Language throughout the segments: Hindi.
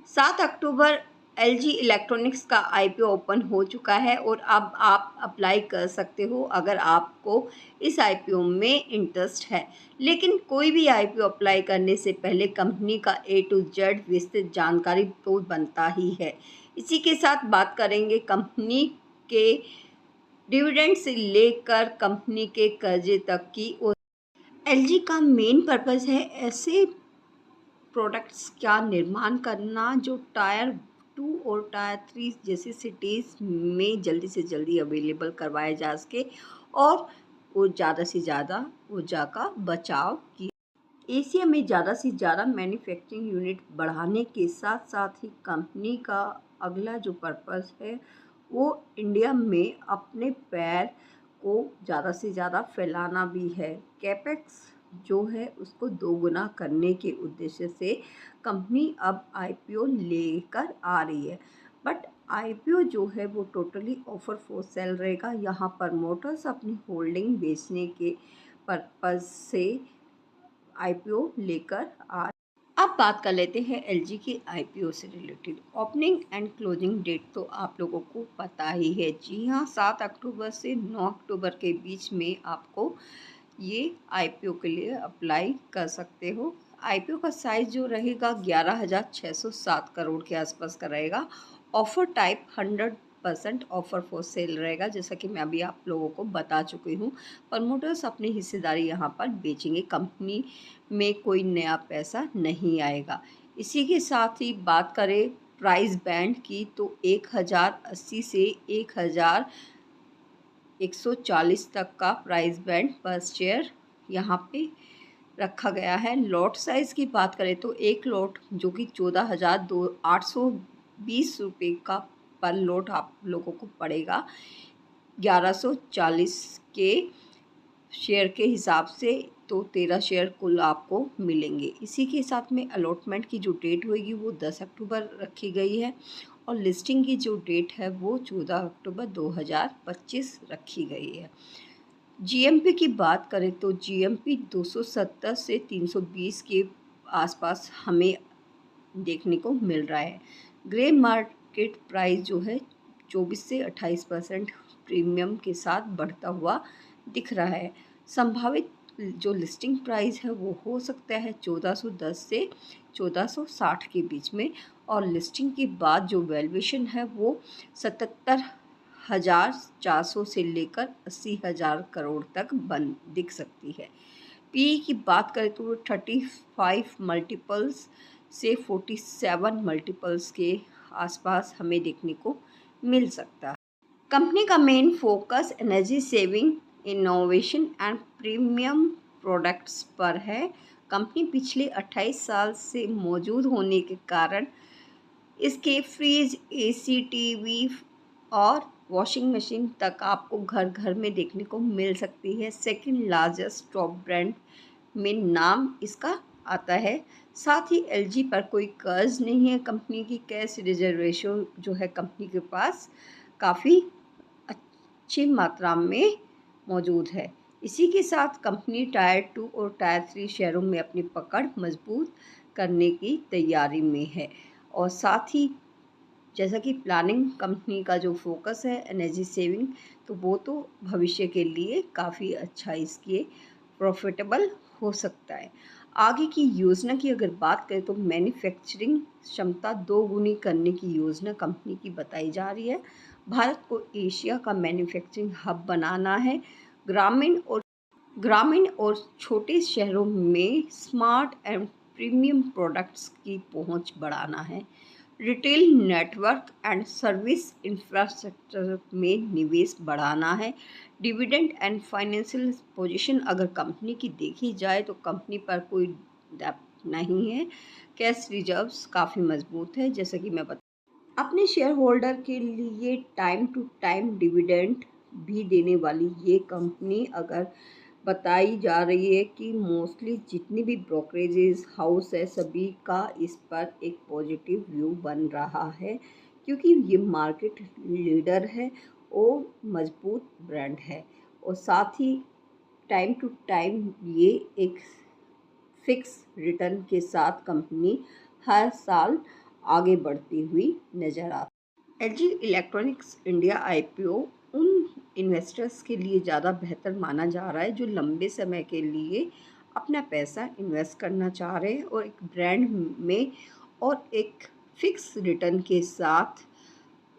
7 अक्टूबर एलजी इलेक्ट्रॉनिक्स का आईपीओ ओपन हो चुका है और अब आप अप्लाई कर सकते हो अगर आपको इस आईपीओ में इंटरेस्ट है। लेकिन कोई भी आईपीओ अप्लाई करने से पहले कंपनी का ए टू जेड विस्तृत जानकारी तो बनता ही है। इसी के साथ बात करेंगे कंपनी के डिविडेंड से लेकर कंपनी के कर्जे तक की। और एलजी का मेन पर्पस है ऐसे प्रोडक्ट्स का निर्माण करना जो टायर 2 और टायर 3 जैसी सिटीज़ में जल्दी से जल्दी अवेलेबल करवाए जा सके और वो ज़्यादा से ज़्यादा ऊर्जा का बचाव की। एशिया में ज़्यादा से ज़्यादा मैन्युफैक्चरिंग यूनिट बढ़ाने के साथ साथ ही कंपनी का अगला जो पर्पस है वो इंडिया में अपने पैर को ज़्यादा से ज़्यादा फैलाना भी है। कैपेक्स जो है उसको दोगुना करने के उद्देश्य से कंपनी अब आईपीओ लेकर आ रही है। बट आईपीओ जो है वो टोटली ऑफर फॉर सेल रहेगा। यहाँ प्रमोटर्स अपनी होल्डिंग बेचने के पर्पज़ से आईपीओ लेकर आ। अब बात कर लेते हैं एलजी के आईपीओ से related. Opening and closing date तो आप लोगों को पता ही है। जी हाँ, 7 अक्टूबर से 9 अक्टूबर के बीच में आपको ये आईपीओ के लिए अप्लाई कर सकते हो। आईपीओ का साइज जो रहेगा 11,607 करोड़ के आसपास का रहेगा। Offer type 100% offer for sale रहेगा, जैसा कि मैं अभी आप लोगों को बता चुकी हूँ। प्रमोटर्स अपनी हिस्सेदारी यहाँ पर बेचेंगे, कंपनी में कोई नया पैसा नहीं आएगा। इसी के साथ ही बात करें प्राइस बैंड की तो 1080 से 1140 तक का प्राइस बैंड पर शेयर यहाँ पे रखा गया है। लॉट साइज़ की बात करें तो एक लॉट जो कि 14,820 रुपये का पर लॉट आप लोगों को पड़ेगा 1140 के शेयर के हिसाब से, तो 13 शेयर कुल आपको मिलेंगे। इसी के साथ में अलॉटमेंट की जो डेट होगी वो 10 अक्टूबर रखी गई है और लिस्टिंग की जो डेट है वो 14 अक्टूबर 2025 रखी गई है। जीएमपी की बात करें तो जीएमपी 270 से 320 के आसपास हमें देखने को मिल रहा है। ग्रे मार्केट प्राइस जो है 24 से 28% प्रीमियम के साथ बढ़ता हुआ दिख रहा है। संभावित जो लिस्टिंग प्राइस है वो हो सकता है 1410 से 1460 के बीच में, और लिस्टिंग के बाद जो वैल्यूएशन है वो 77,400 से लेकर 80,000 करोड़ तक बन दिख सकती है। पी की बात करें तो वो 35 मल्टीपल्स से 47 मल्टीपल्स के आसपास हमें देखने को मिल सकता है। कंपनी का main focus energy saving, innovation and premium products पर है। कंपनी पिछले 28 साल से मौजूद होने के कारण इसके फ्रिज, एसी, टीवी और वॉशिंग मशीन तक आपको घर घर में देखने को मिल सकती है। सेकंड लार्जेस्ट टॉप ब्रांड में नाम इसका आता है। साथ ही एलजी पर कोई कर्ज नहीं है। कंपनी की कैश रिजर्व रेशो जो है कंपनी के पास काफ़ी अच्छी मात्रा में मौजूद है। इसी के साथ कंपनी टायर 2 और टायर 3 शहरों में अपनी पकड़ मजबूत करने की तैयारी में है। और साथ ही जैसा कि प्लानिंग कंपनी का जो फोकस है एनर्जी सेविंग, तो वो तो भविष्य के लिए काफ़ी अच्छा इसके प्रॉफिटेबल हो सकता है। आगे की योजना की अगर बात करें तो मैन्युफैक्चरिंग क्षमता 2 गुनी करने की योजना कंपनी की बताई जा रही है। भारत को एशिया का मैन्युफैक्चरिंग हब बनाना है। ग्रामीण और छोटे शहरों में स्मार्ट एंड प्रीमियम प्रोडक्ट्स की पहुंच बढ़ाना है। Retail network and service infrastructure में निवेश बढ़ाना है। डिविडेंड एंड फाइनेंशियल पोजीशन अगर कंपनी की देखी जाए तो कंपनी पर कोई डेब्ट नहीं है। कैश रिजर्व्स काफ़ी मजबूत है। जैसा कि मैं अपने शेयर होल्डर के लिए टाइम टू टाइम डिविडेंड भी देने वाली ये कंपनी अगर बताई जा रही है कि मोस्टली जितनी भी ब्रोकरेजेस हाउस है सभी का इस पर एक पॉजिटिव व्यू बन रहा है, क्योंकि ये मार्केट लीडर है और मजबूत ब्रांड है। और साथ ही टाइम टू टाइम ये एक फिक्स रिटर्न के साथ कंपनी हर साल आगे बढ़ती हुई नज़र आ। एलजी इलेक्ट्रॉनिक्स इंडिया आईपीओ उन इन्वेस्टर्स के लिए ज़्यादा बेहतर माना जा रहा है जो लंबे समय के लिए अपना पैसा इन्वेस्ट करना चाह रहे हैं और एक ब्रांड में और एक फिक्स रिटर्न के साथ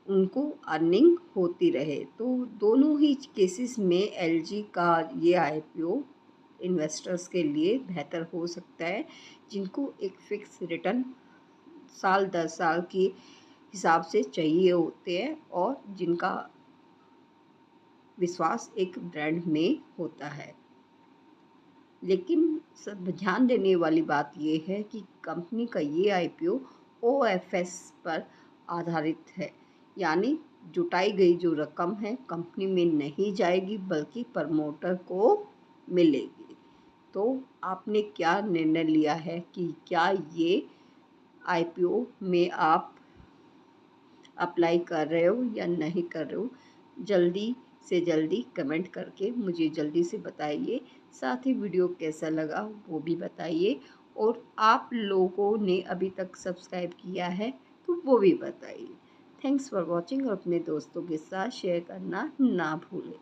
उनको अर्निंग होती रहे। तो दोनों ही केसेस में एलजी का ये आईपीओ इन्वेस्टर्स के लिए बेहतर हो सकता है जिनको एक फिक्स रिटर्न साल 10 साल के हिसाब से चाहिए होते हैं और जिनका विश्वास एक ब्रांड में होता है। लेकिन सब ध्यान देने वाली बात यह है कि कंपनी का ये आईपीओ ओएफएस पर आधारित है, यानी जुटाई गई जो रकम है कंपनी में नहीं जाएगी बल्कि प्रमोटर को मिलेगी। तो आपने क्या निर्णय लिया है कि क्या ये आईपीओ में आप अप्लाई कर रहे हो या नहीं कर रहे हो? जल्दी से जल्दी कमेंट करके मुझे जल्दी से बताइए। साथ ही वीडियो कैसा लगा वो भी बताइए और आप लोगों ने अभी तक सब्सक्राइब किया है तो वो भी बताइए। थैंक्स फॉर वॉचिंग और अपने दोस्तों के साथ शेयर करना ना भूलें।